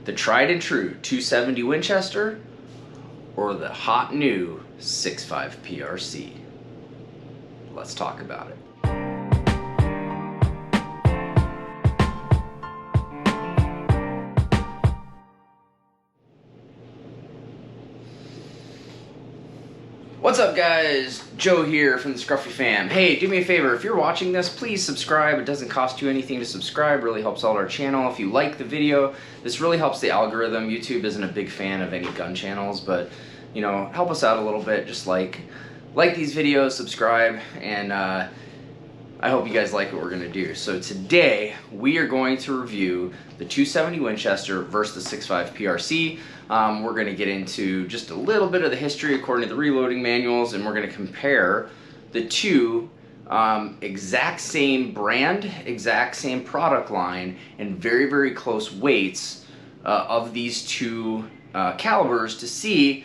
The tried and true 270 Winchester or the hot new 6.5 PRC? Let's talk about it. What's up guys, Joe here from the Scruffy Fam. Hey, do me a favor, if you're watching this, please subscribe. It doesn't cost you anything to subscribe, really helps out our channel. If you like the video, this really helps the algorithm. YouTube isn't a big fan of any gun channels, but you know, help us out a little bit. Just like these videos, subscribe, and I hope you guys like what we're gonna do. So today, we are going to review the 270 Winchester versus the 6.5 PRC. We're going to get into just a little bit of the history according to the reloading manuals, and we're going to compare the two exact same brand, exact same product line, and very, very close weights of these two calibers to see,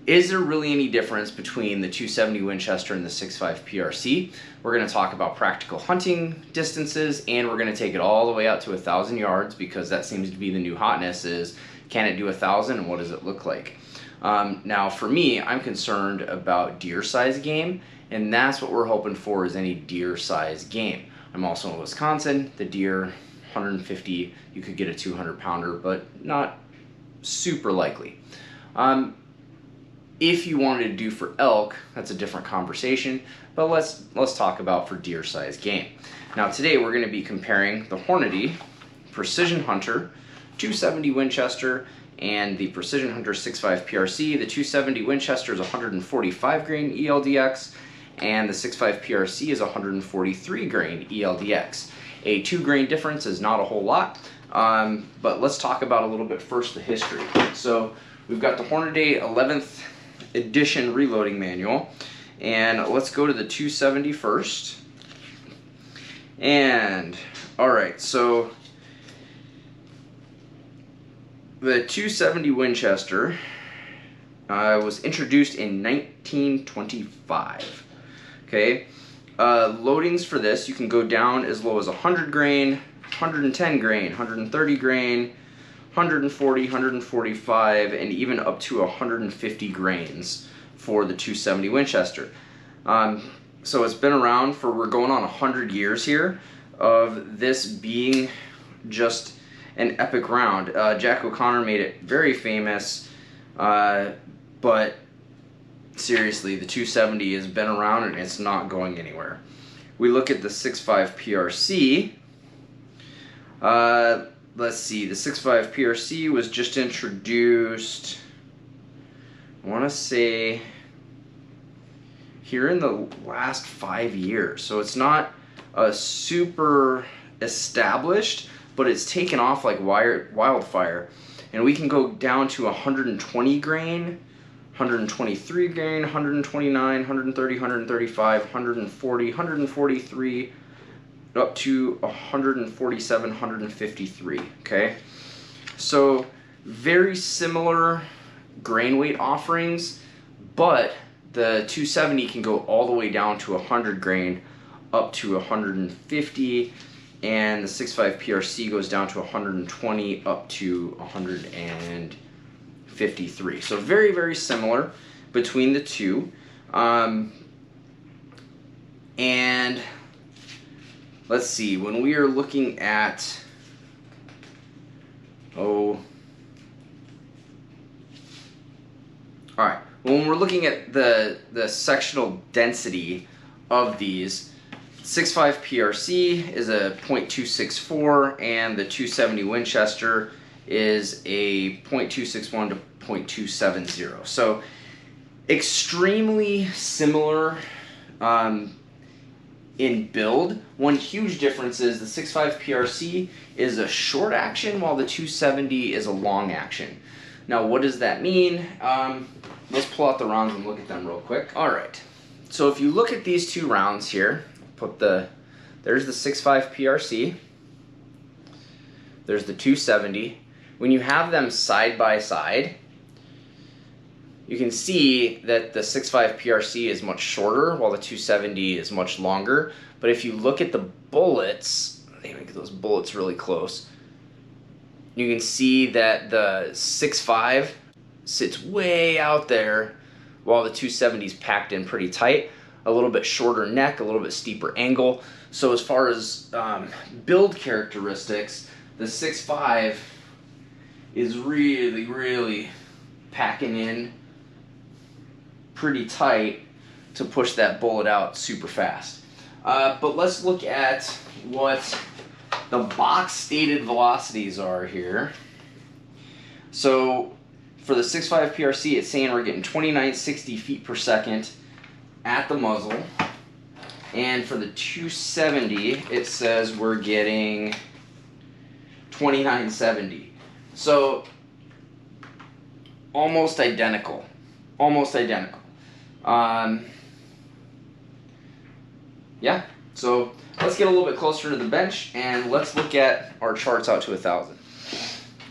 is there really any difference between the 270 Winchester and the 6.5 PRC? We're going to talk about practical hunting distances, and we're going to take it all the way out to 1,000 yards, because that seems to be the new hotness. Is can it do 1,000 and what does it look like? Now for me, I'm concerned about deer size game, and that's what we're hoping for, is any deer size game. I'm also in Wisconsin. The deer, 150, you could get a 200 pounder, but not super likely. If you wanted to do for elk, that's a different conversation, but let's talk about for deer size game. Now today we're going to be comparing the Hornady Precision Hunter 270 Winchester and the Precision Hunter 6.5 PRC. The 270 Winchester is 145 grain ELDX, and the 6.5 PRC is 143 grain ELDX. A 2 grain difference is not a whole lot, but let's talk about a little bit first the history. So we've got the Hornady 11th edition reloading manual, and let's go to the 270 first. And alright, so the 270 Winchester was introduced in 1925. Okay, loadings for this, you can go down as low as 100 grain, 110 grain, 130 grain, 140, 145, and even up to 150 grains for the 270 Winchester. So it's been around for, we're going on 100 years here of this being just an epic round. Jack O'Connor made it very famous, but seriously, the 270 has been around and it's not going anywhere. We look at the 6.5 PRC. Let's see, the 6.5 PRC was just introduced, I want to say, here in the last 5 years. So it's not a super established, but it's taken off like wildfire. And we can go down to 120 grain, 123 grain, 129, 130, 135, 140, 143, up to 147, 153, okay? So very similar grain weight offerings, but the 270 can go all the way down to 100 grain, up to 150, and the 6.5 PRC goes down to 120 up to 153. So very, very similar between the two. And let's see, when we are looking at, alright, when we're looking at the sectional density of these, 6.5 PRC is a .264, and the 270 Winchester is a .261 to .270. So extremely similar in build. One huge difference is the 6.5 PRC is a short action, while the 270 is a long action. Now what does that mean? Let's pull out the rounds and look at them real quick. Alright, so if you look at these two rounds here, there's the 6.5 PRC, there's the 270. When you have them side by side, you can see that the 6.5 PRC is much shorter while the 270 is much longer. But if you look at the bullets, they make those bullets really close. You can see that the 6.5 sits way out there while the 270 is packed in pretty tight. A little bit shorter neck, a little bit steeper angle. So as far as build characteristics, the 6.5 is really packing in pretty tight to push that bullet out super fast. But let's look at what the box stated velocities are here. So for the 6.5 PRC, it's saying we're getting 2960 feet per second at the muzzle. And for the 270, it says we're getting 2970. So almost identical. Almost identical. Yeah, so let's get a little bit closer to the bench and let's look at our charts out to 1,000.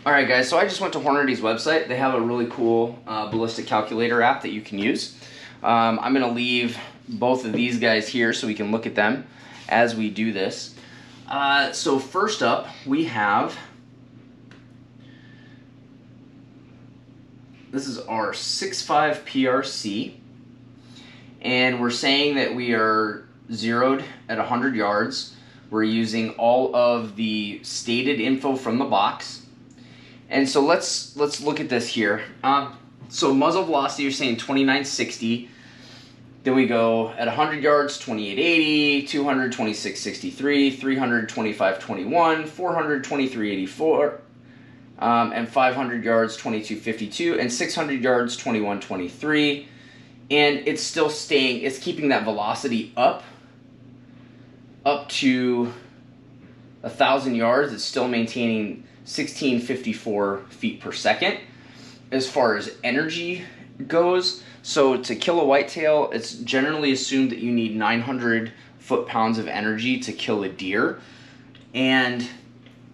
Alright guys, so I just went to Hornady's website. They have a really cool ballistic calculator app that you can use. I'm going to leave both of these guys here so we can look at them as we do this. So first up, we have, this is our 6.5 PRC, and we're saying that we are zeroed at 100 yards. We're using all of the stated info from the box. And so let's look at this here. So muzzle velocity, you're saying 2960. Then we go at 100 yards, 2880, 200, 2663, 300, 2521, 400, 2384, and 500 yards, 2252, and 600 yards, 2123. And it's still staying, it's keeping that velocity up to 1,000 yards. It's still maintaining 1654 feet per second. As far as energy goes, so to kill a whitetail, it's generally assumed that you need 900 foot-pounds of energy to kill a deer, and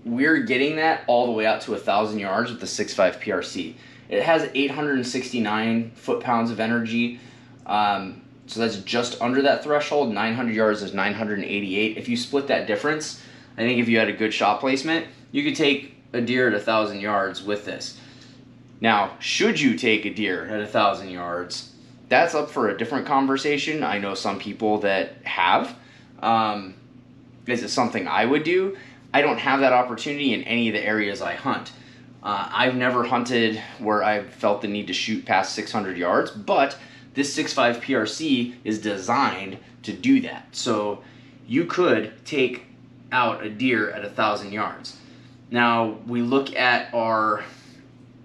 we're getting that all the way out to 1,000 yards with the 6.5 PRC. It has 869 foot-pounds of energy, so that's just under that threshold. 900 yards is 988. If you split that difference, I think if you had a good shot placement, you could take a deer at 1,000 yards with this. Now, should you take a deer at 1,000 yards? That's up for a different conversation. I know some people that have. Is it something I would do? I don't have that opportunity in any of the areas I hunt. I've never hunted where I've felt the need to shoot past 600 yards, but this 6.5 PRC is designed to do that. So you could take out a deer at 1,000 yards. Now, we look at our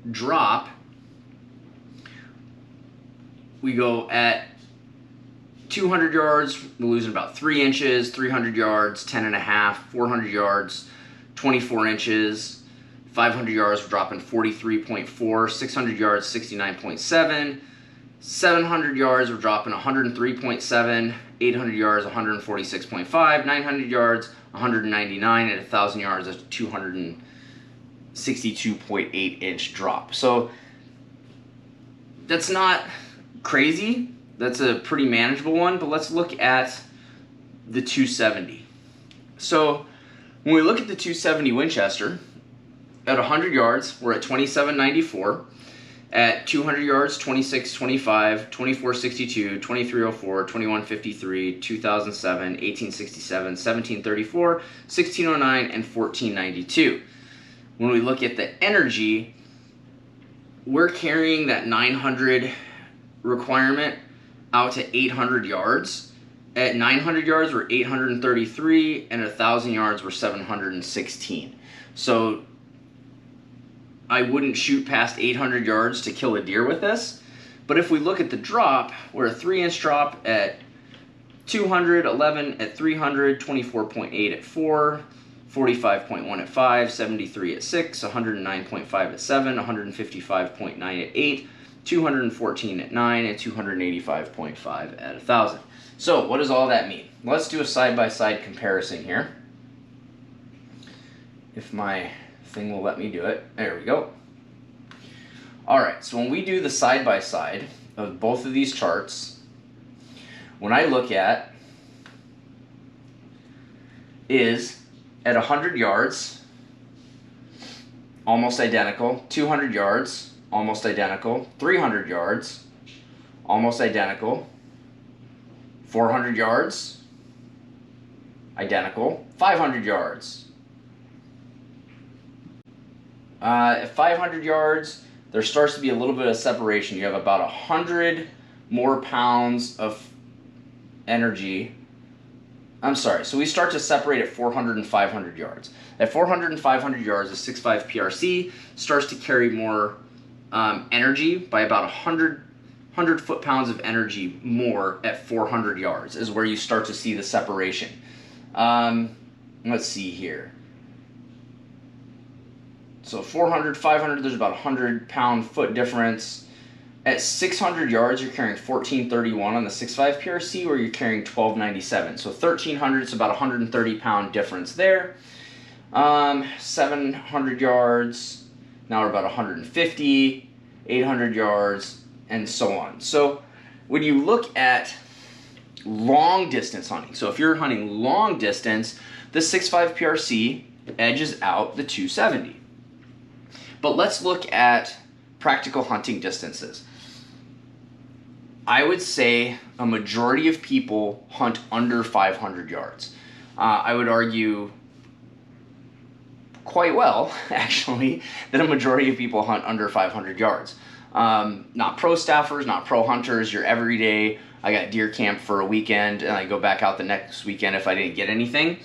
drop. We go at 200 yards, we're losing about 3 inches, 300 yards, 10.5, 400 yards, 24 inches, 500 yards, we're dropping 43.4, 600 yards, 69.7, 700 yards, we're dropping 103.7, 800 yards, 146.5, 900 yards, 199, at 1,000 yards, that's 262.8 inch drop. So that's not crazy. That's a pretty manageable one, but let's look at the 270. So when we look at the 270 Winchester, at 100 yards, we're at 2794. At 200 yards, 2625, 2462, 2304, 2153, 2007, 1867, 1734, 1609, and 1492. When we look at the energy, we're carrying that 900 requirement out to 800 yards. At 900 yards, we're 833, and at 1,000 yards, we're 716. So I wouldn't shoot past 800 yards to kill a deer with this. But if we look at the drop, we're a 3-inch drop at 200, 11 at 300, 24.8 at 4, 45.1 at 5, 73 at 6, 109.5 at 7, 155.9 at 8, 214 at 9, and 285.5 at 1,000. So what does all that mean? Let's do a side-by-side comparison here. If my thing will let me do it. There we go. Alright, so when we do the side-by-side of both of these charts, when I look at is at 100 yards almost identical. 200 yards, almost identical. 300 yards, almost identical. 400 yards, identical. 500 yards. At 500 yards, there starts to be a little bit of separation. You have about 100 more pounds of energy. I'm sorry, so we start to separate at 400 and 500 yards. At 400 and 500 yards, the 6.5 PRC starts to carry more energy by about 100 foot-pounds of energy more at 400 yards is where you start to see the separation. Let's see here. So 400, 500, there's about 100-pound-foot difference. At 600 yards, you're carrying 1431 on the 6.5 PRC, where you're carrying 1297. So 1300, it's about 130-pound difference there. 700 yards, now we're about 150, 800 yards, and so on. So when you look at long distance hunting, so if you're hunting long distance, the 6.5 PRC edges out the 270. But let's look at practical hunting distances. I would say a majority of people hunt under 500 yards. I would argue quite well, actually, that a majority of people hunt under 500 yards. Not pro staffers, not pro hunters, your everyday, I got deer camp for a weekend and I go back out the next weekend if I didn't get anything.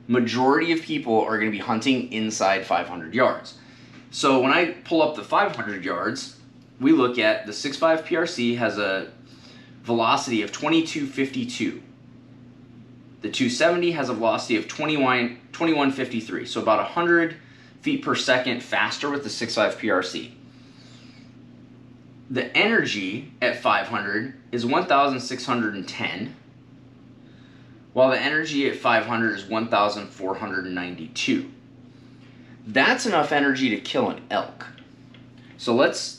Majority of people are going to be hunting inside 500 yards. So when I pull up the 500 yards, we look at the 6.5 PRC has a velocity of 2252. The 270 has a velocity of 2153, so about 100 feet per second faster with the 6.5 PRC. The energy at 500 is 1,610, while the energy at 500 is 1,492. That's enough energy to kill an elk. So let's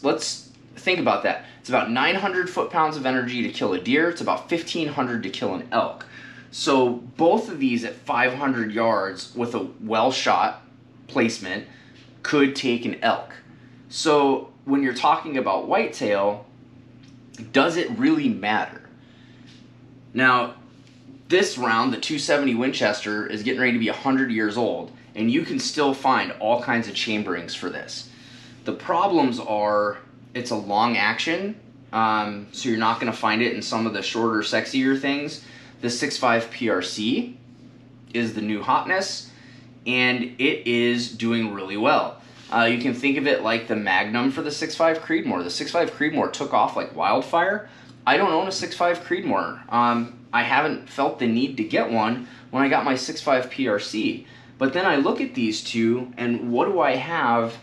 think about that. It's about 900 foot-pounds of energy to kill a deer. It's about 1,500 to kill an elk. So both of these at 500 yards with a well-shot placement could take an elk. So when you're talking about whitetail, does it really matter? Now, this round, the 270 Winchester, is getting ready to be 100 years old, and you can still find all kinds of chamberings for this. The problems are it's a long action, so you're not going to find it in some of the shorter, sexier things. The 6.5 PRC is the new hotness, and it is doing really well. You can think of it like the Magnum for the 6.5 Creedmoor. The 6.5 Creedmoor took off like wildfire. I don't own a 6.5 Creedmoor. I haven't felt the need to get one when I got my 6.5 PRC. But then I look at these two, and what do I have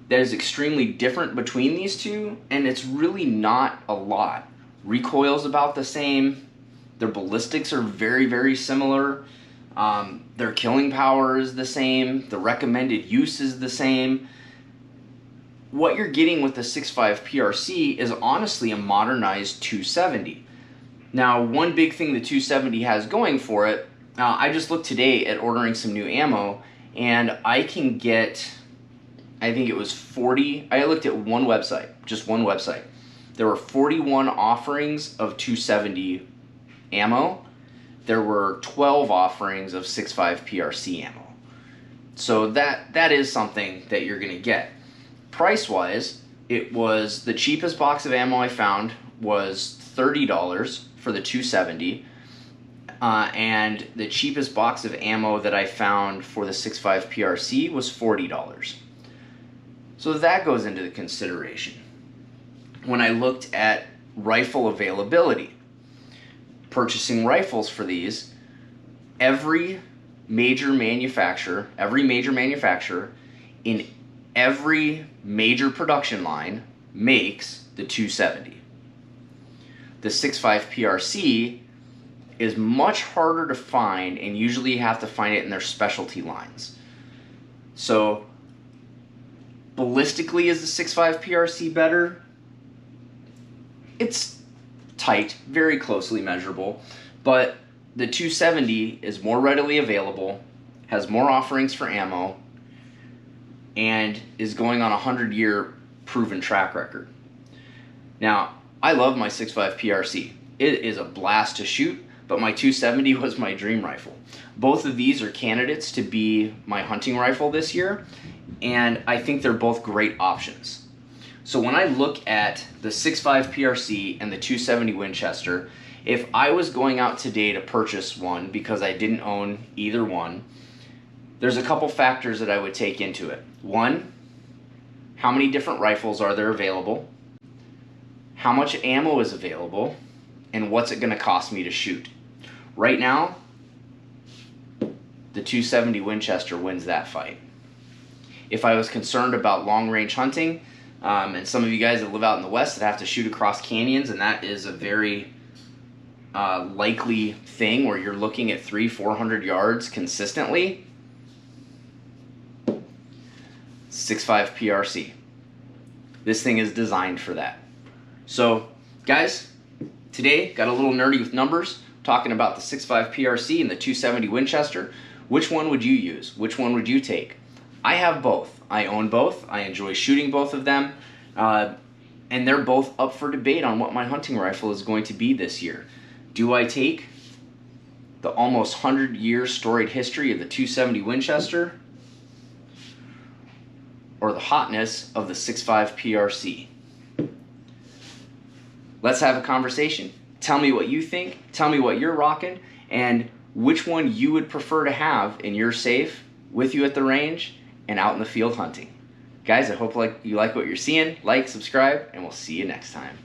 that is extremely different between these two? And it's really not a lot. Recoil's about the same. Their ballistics are very, very similar. Their killing power is the same. The recommended use is the same. What you're getting with the 6.5 PRC is honestly a modernized 270. Now, one big thing the 270 has going for it, I just looked today at ordering some new ammo, and I can get, I think it was 40, I looked at one website, just one website. There were 41 offerings of 270 ammo. There were 12 offerings of 6.5 PRC ammo. So that is something that you're going to get. Price-wise, it was the cheapest box of ammo I found was $30 for the 270, and the cheapest box of ammo that I found for the 6.5 PRC was $40. So that goes into the consideration. When I looked at rifle availability, purchasing rifles for these, every major manufacturer in every major production line makes the 270. The 6.5 PRC is much harder to find, and usually you have to find it in their specialty lines. So ballistically, is the 6.5 PRC better? It's tight, very closely measurable, but the 270 is more readily available, has more offerings for ammo, and is going on a 100-year proven track record. Now, I love my 6.5 PRC. It is a blast to shoot, but my 270 was my dream rifle. Both of these are candidates to be my hunting rifle this year, and I think they're both great options. So when I look at the 6.5 PRC and the 270 Winchester, if I was going out today to purchase one because I didn't own either one, there's a couple factors that I would take into it. One, how many different rifles are there available? How much ammo is available? And what's it going to cost me to shoot? Right now, the 270 Winchester wins that fight. If I was concerned about long-range hunting, and some of you guys that live out in the West that have to shoot across canyons, and that is a very likely thing where you're looking at 300-400 yards consistently, 6.5 PRC. This thing is designed for that. So, guys, today got a little nerdy with numbers, talking about the 6.5 PRC and the 270 Winchester. Which one would you use? Which one would you take? I have both. I own both. I enjoy shooting both of them. And they're both up for debate on what my hunting rifle is going to be this year. Do I take the almost 100-year storied history of the 270 Winchester or the hotness of the 6.5 PRC? Let's have a conversation. Tell me what you think. Tell me what you're rocking and which one you would prefer to have in your safe with you at the range and out in the field hunting. Guys, I hope you like what you're seeing. Like, subscribe, and we'll see you next time.